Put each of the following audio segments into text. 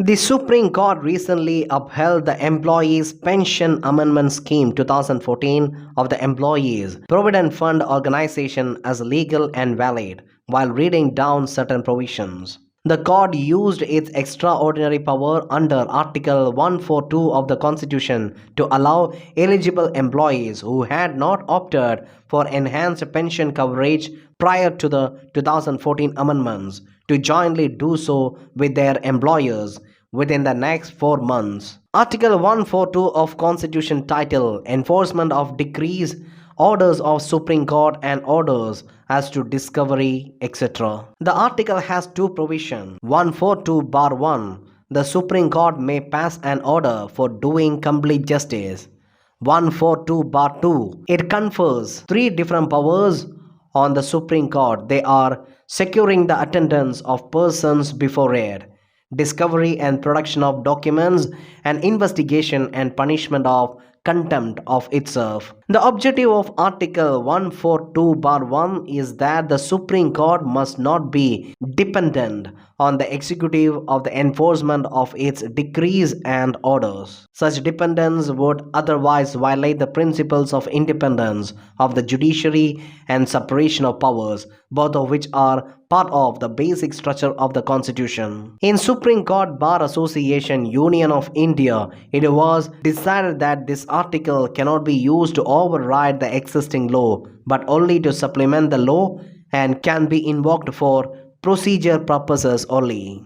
The Supreme Court recently upheld the Employees Pension Amendment Scheme 2014 of the Employees Provident Fund Organization as legal and valid while reading down certain provisions. The court used its extraordinary power under Article 142 of the Constitution to allow eligible employees who had not opted for enhanced pension coverage prior to the 2014 amendments to jointly do so with their employers within the next 4 months. Article 142 of Constitution title Enforcement of Decrees, Orders of Supreme Court and Orders as to discovery, etc. The article has two provisions. 142 bar 1. The Supreme Court may pass an order for doing complete justice. 142 bar 2. It confers three different powers on the Supreme Court. They are securing the attendance of persons before it, discovery and production of documents, and investigation and punishment of contempt of itself. The objective of Article 142 bar 1 is that the Supreme Court must not be dependent on the executive of the enforcement of its decrees and orders. Such dependence would otherwise violate the principles of independence of the judiciary and separation of powers, both of which are part of the basic structure of the Constitution. In Supreme Court Bar Association Union of India, it was decided that this article cannot be used to override the existing law, but only to supplement the law, and can be invoked for procedure purposes only.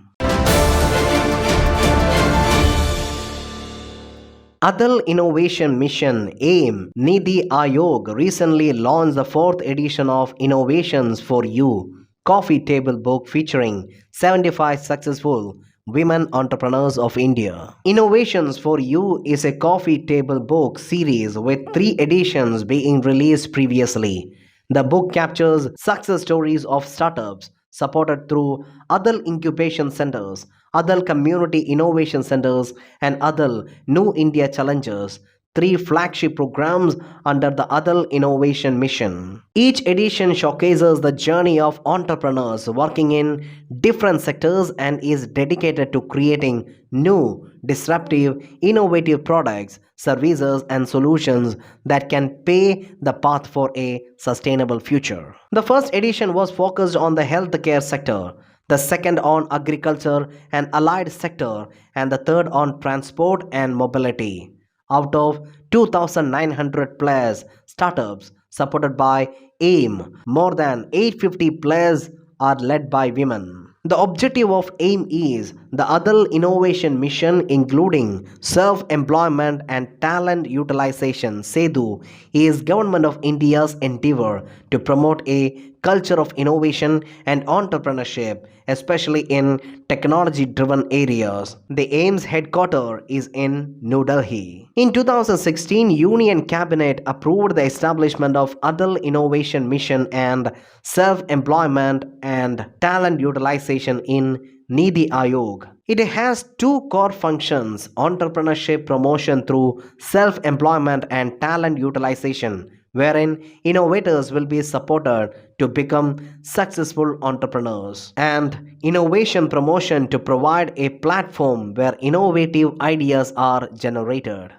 Adal Innovation Mission AIM Nidhi Aayog recently launched the 4th edition of Innovations for You coffee table book featuring 75 successful women entrepreneurs of India. Innovations for You is a coffee table book series with 3 editions being released previously. The book captures success stories of startups supported through Adal Incubation Centers, Adal Community Innovation Centers, and Adal New India Challengers, 3 flagship programs under the Adal Innovation Mission. Each edition showcases the journey of entrepreneurs working in different sectors and is dedicated to creating new, disruptive, innovative products, services, and solutions that can pave the path for a sustainable future. The first edition was focused on the healthcare sector, the second on agriculture and allied sector, and the third on transport and mobility. Out of 2,900 plus startups supported by AIM, more than 850 plus are led by women. The objective of AIM is the Adal Innovation Mission, including self-employment and talent utilization. SEDU is Government of India's endeavor to promote a culture of innovation and entrepreneurship, especially in technology-driven areas. The AIM's headquarters is in New Delhi. In 2016, Union Cabinet approved the establishment of Adal Innovation Mission and self-employment and talent utilization in Nidhi Aayog. It has 2 core functions: entrepreneurship promotion through self-employment and talent utilization, wherein innovators will be supported to become successful entrepreneurs, and innovation promotion to provide a platform where innovative ideas are generated.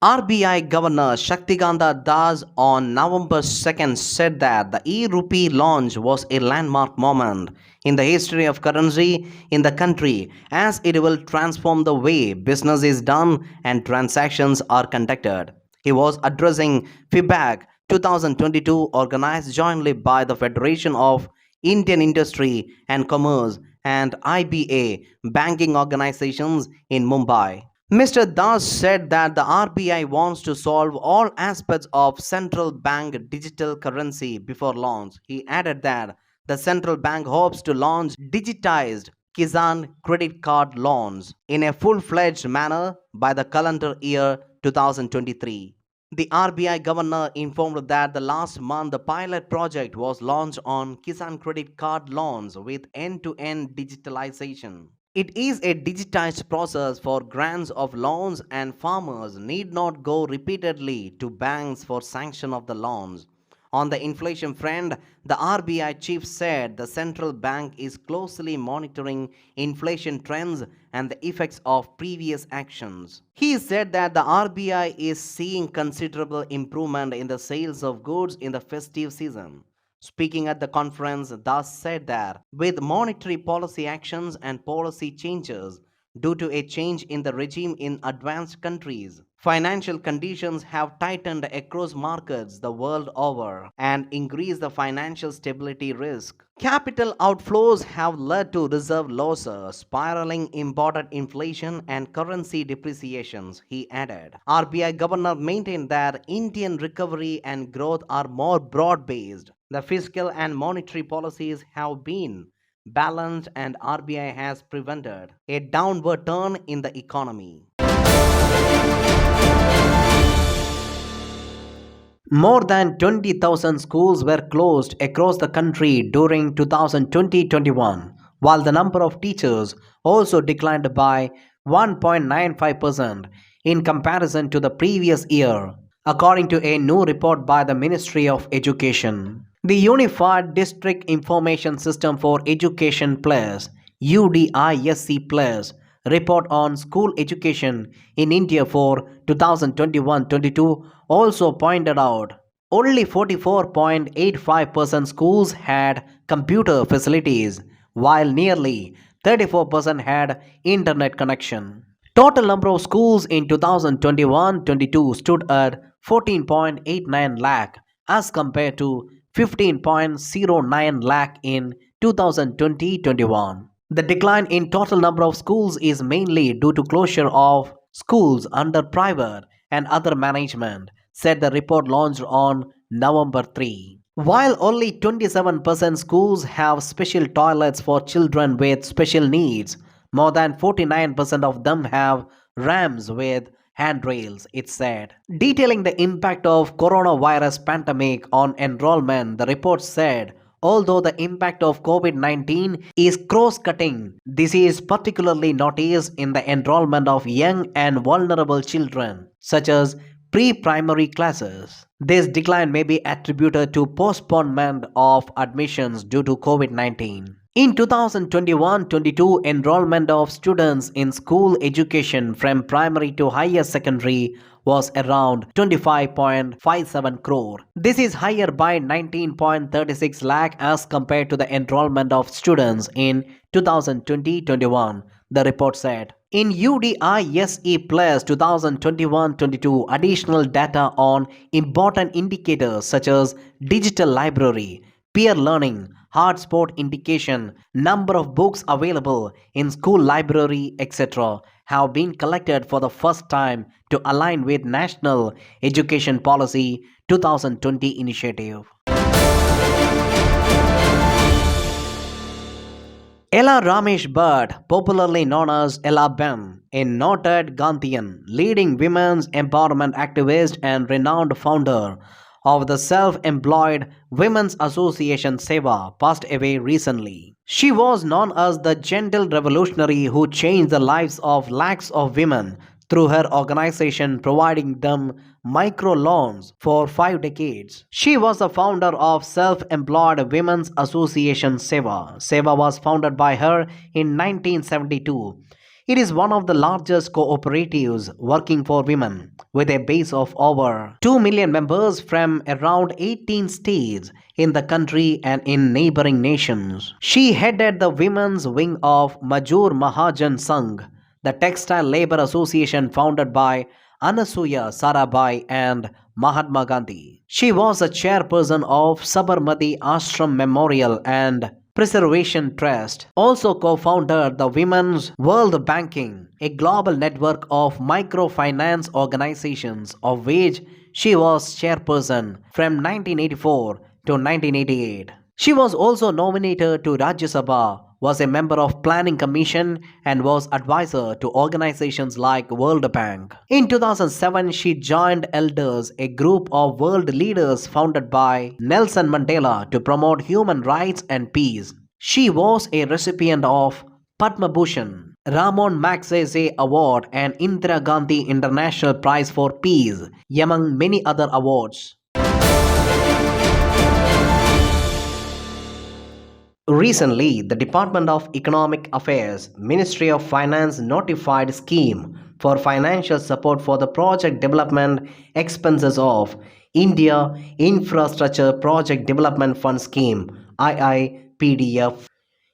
RBI Governor Shaktikanta Das on November 2nd said that the e-rupee launch was a landmark moment in the history of currency in the country, as it will transform the way business is done and transactions are conducted. He was addressing FIBAC 2022, organized jointly by the Federation of Indian Industry and Commerce and IBA banking organizations in Mumbai. Mr. Das said that the RBI wants to solve all aspects of central bank digital currency before launch. He added that the central bank hopes to launch digitized Kisan credit card loans in a full-fledged manner by the calendar year 2023. The RBI governor informed that the last month the pilot project was launched on Kisan credit card loans with end-to-end digitalization. It is a digitized process for grants of loans, and farmers need not go repeatedly to banks for sanction of the loans. On the inflation front, the RBI chief said the central bank is closely monitoring inflation trends and the effects of previous actions. He said that the RBI is seeing considerable improvement in the sales of goods in the festive season. Speaking at the conference, thus said that with monetary policy actions and policy changes due to a change in the regime in advanced countries, financial conditions have tightened across markets the world over and increased the financial stability risk. Capital outflows have led to reserve losses, spiraling imported inflation and currency depreciations, he added. RBI governor maintained that Indian recovery and growth are more broad based. The fiscal and monetary policies have been balanced and RBI has prevented a downward turn in the economy. More than 20,000 schools were closed across the country during 2020-21, while the number of teachers also declined by 1.95% in comparison to the previous year, according to a new report by the Ministry of Education. The Unified District Information System for Education Plus UDISC Plus report on school education in India for 2021-22 also pointed out only 44.85% schools had computer facilities, while nearly 34% had internet connection. Total number of schools in 2021-22 stood at 14.89 lakh as compared to 15.09 lakh in 2020-21. The decline in total number of schools is mainly due to closure of schools under private and other management, said the report launched on November 3. While only 27% schools have special toilets for children with special needs, more than 49% of them have ramps with handrails, it said. Detailing the impact of coronavirus pandemic on enrollment, the report said although the impact of COVID-19 is cross-cutting, this is particularly noticed in the enrollment of young and vulnerable children, such as pre-primary classes. This decline may be attributed to postponement of admissions due to COVID-19. In 2021-22, enrollment of students in school education from primary to higher secondary was around 25.57 crore. This is higher by 19.36 lakh as compared to the enrollment of students in 2020-21, the report said. In UDISE Plus 2021-22, additional data on important indicators such as digital library, peer learning, hotspot indication, number of books available in school library, etc. have been collected for the first time to align with National Education Policy 2020 initiative. Ella Ramesh Bhatt, popularly known as Ella Ben, a noted Gandhian, leading women's empowerment activist and renowned founder of the self-employed Women's Association Seva, passed away recently. She was known as the gentle revolutionary who changed the lives of lakhs of women through her organization providing them microloans for 5 decades. She was the founder of Self-Employed Women's Association Seva. Seva was founded by her in 1972. It is one of the largest cooperatives working for women, with a base of over 2 million members from around 18 states in the country and in neighboring nations. She headed the women's wing of Majur Mahajan Sangh, the textile labor association founded by Anasuya Sarabhai and Mahatma Gandhi. She was a chairperson of Sabarmati Ashram Memorial and Preservation Trust, also co-founded the Women's World Banking, a global network of microfinance organizations of which she was chairperson from 1984 to 1988. She was also nominated to Rajya Sabha, was a member of Planning Commission and was advisor to organizations like World Bank. In 2007, she joined Elders, a group of world leaders founded by Nelson Mandela to promote human rights and peace. She was a recipient of Padma Bhushan, Ramon Magsaysay Award and Indira Gandhi International Prize for Peace, among many other awards. Recently, the Department of Economic Affairs, Ministry of Finance notified scheme for financial support for the project development expenses of India Infrastructure Project Development Fund Scheme IIPDF.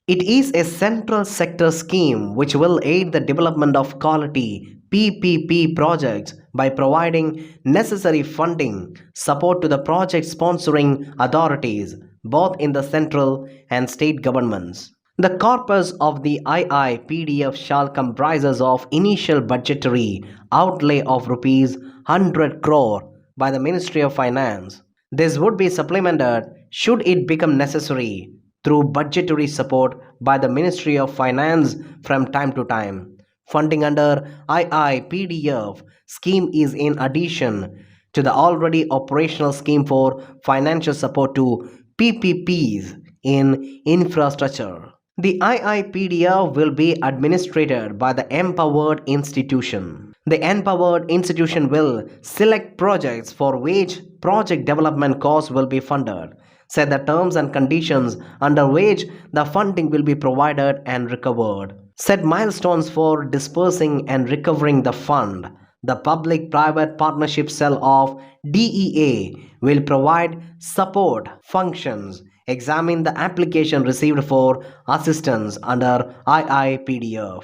It is a central sector scheme which will aid the development of quality PPP projects by providing necessary funding support to the project sponsoring authorities, both in the central and state governments. The corpus of the IIPDF shall comprises of initial budgetary outlay of rupees 100 crore by the Ministry of Finance. This would be supplemented should it become necessary through budgetary support by the Ministry of Finance from time to time. Funding under IIPDF scheme is in addition to the already operational scheme for financial support to PPPs in infrastructure. The IIPDF will be administered by the empowered institution. The empowered institution will select projects for which project development costs will be funded, set the terms and conditions under which the funding will be provided and recovered, set milestones for dispersing and recovering the fund. The public private partnership cell of DEA will provide support functions, examine the application received for assistance under IIPDF.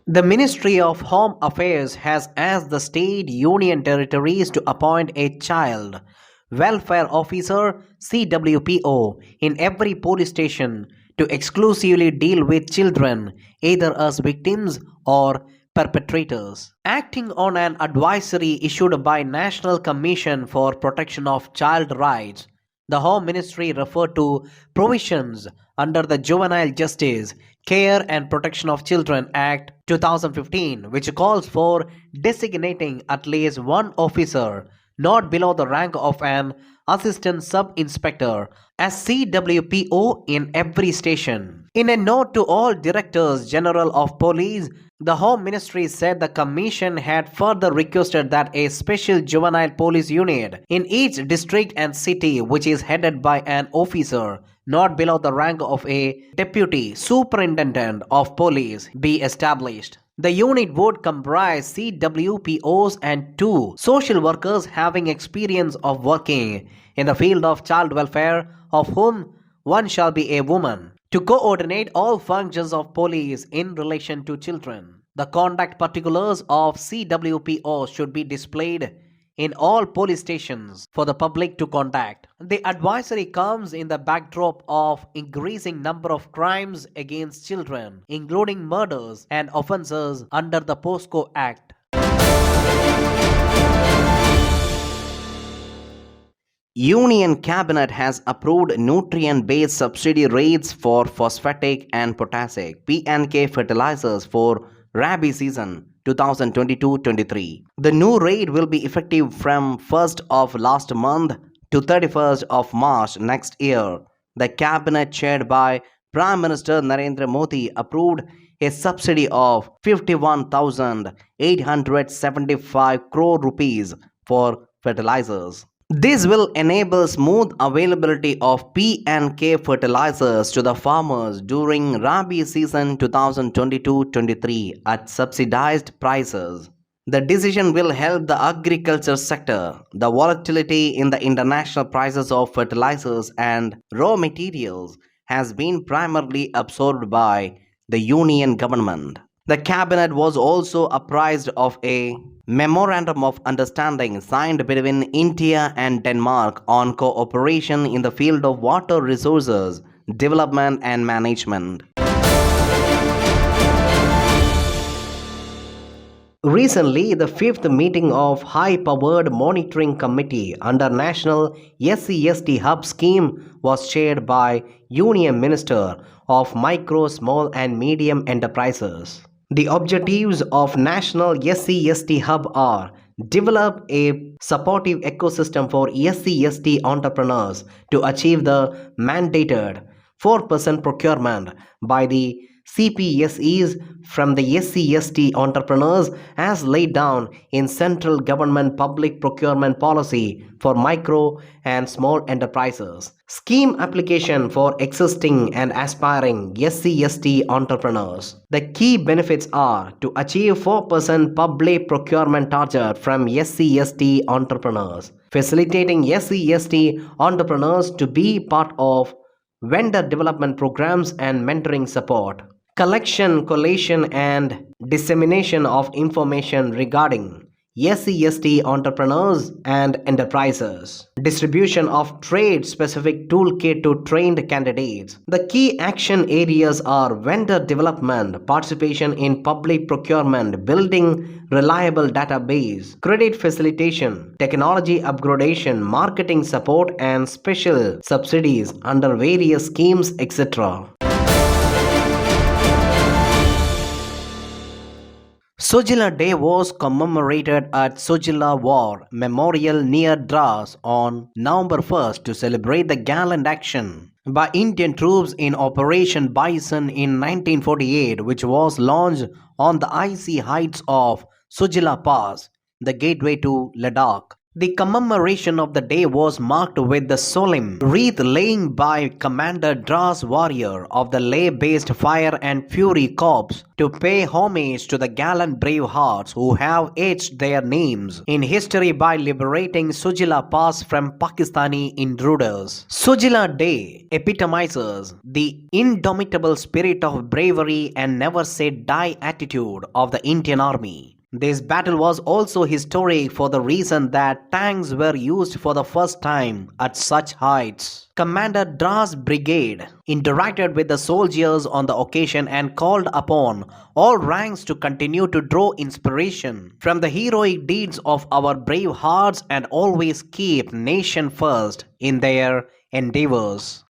The Ministry of Home Affairs has asked the state union territories to appoint a child welfare officer CWPO in every police station to exclusively deal with children either as victims or perpetrators. Acting on an advisory issued by National Commission for Protection of Child Rights, the Home Ministry referred to provisions under the Juvenile Justice, Care and Protection of Children Act 2015, which calls for designating at least one officer not below the rank of an assistant sub-inspector as CWPO in every station. In a note to all Directors General of Police, the Home Ministry said the Commission had further requested that a special juvenile police unit in each district and city, which is headed by an officer not below the rank of a Deputy Superintendent of Police, be established. The unit would comprise CWPOs and two social workers having experience of working in the field of child welfare, of whom one shall be a woman, to coordinate all functions of police in relation to children. The contact particulars of CWPO should be displayed in all police stations for the public to contact. The advisory comes in the backdrop of increasing number of crimes against children, including murders and offences under the POSCO Act. Union Cabinet has approved nutrient-based subsidy rates for phosphatic and potassic (P&K) fertilizers for Rabi season 2022-23. The new rate will be effective from 1st of last month to 31st of March next year. The Cabinet chaired by Prime Minister Narendra Modi approved a subsidy of 51,875 crore rupees for fertilizers. This will enable smooth availability of P&K fertilizers to the farmers during Rabi season 2022-23 at subsidized prices. The decision will help the agriculture sector. The volatility in the international prices of fertilizers and raw materials has been primarily absorbed by the Union government. The cabinet was also apprised of a memorandum of understanding signed between India and Denmark on cooperation in the field of water resources development and management. Recently, the fifth meeting of High-Powered Monitoring Committee under National SC/ST Hub scheme was chaired by Union Minister of Micro, Small and Medium Enterprises. The objectives of National SC/ST Hub are develop a supportive ecosystem for SC/ST entrepreneurs to achieve the mandated 4% procurement by the CPSEs from the SC/ST entrepreneurs as laid down in central government public procurement policy for micro and small enterprises. Scheme application for existing and aspiring SC/ST entrepreneurs. The key benefits are to achieve 4% public procurement target from SC/ST entrepreneurs, facilitating SC/ST entrepreneurs to be part of vendor development programs and mentoring support, collection, collation, and dissemination of information regarding SC/ST entrepreneurs and enterprises, distribution of trade specific toolkit to trained candidates. The key action areas are vendor development, participation in public procurement, building reliable database, credit facilitation, technology upgradation, marketing support, and special subsidies under various schemes, etc. Sojila Day was commemorated at Sojila War Memorial near Dras on November 1st to celebrate the gallant action by Indian troops in Operation Bison in 1948, which was launched on the icy heights of Sojila Pass, the gateway to Ladakh. The commemoration of the day was marked with the solemn wreath laying by Commander Dras warrior of the Leh-based Fire and Fury Corps to pay homage to the gallant brave hearts who have etched their names in history by liberating Sojila Pass from Pakistani intruders. Sojila Day epitomizes the indomitable spirit of bravery and never say die attitude of the Indian Army. This battle was also historic for the reason that tanks were used for the first time at such heights. Commander Dras' brigade interacted with the soldiers on the occasion and called upon all ranks to continue to draw inspiration from the heroic deeds of our brave hearts and always keep nation first in their endeavors.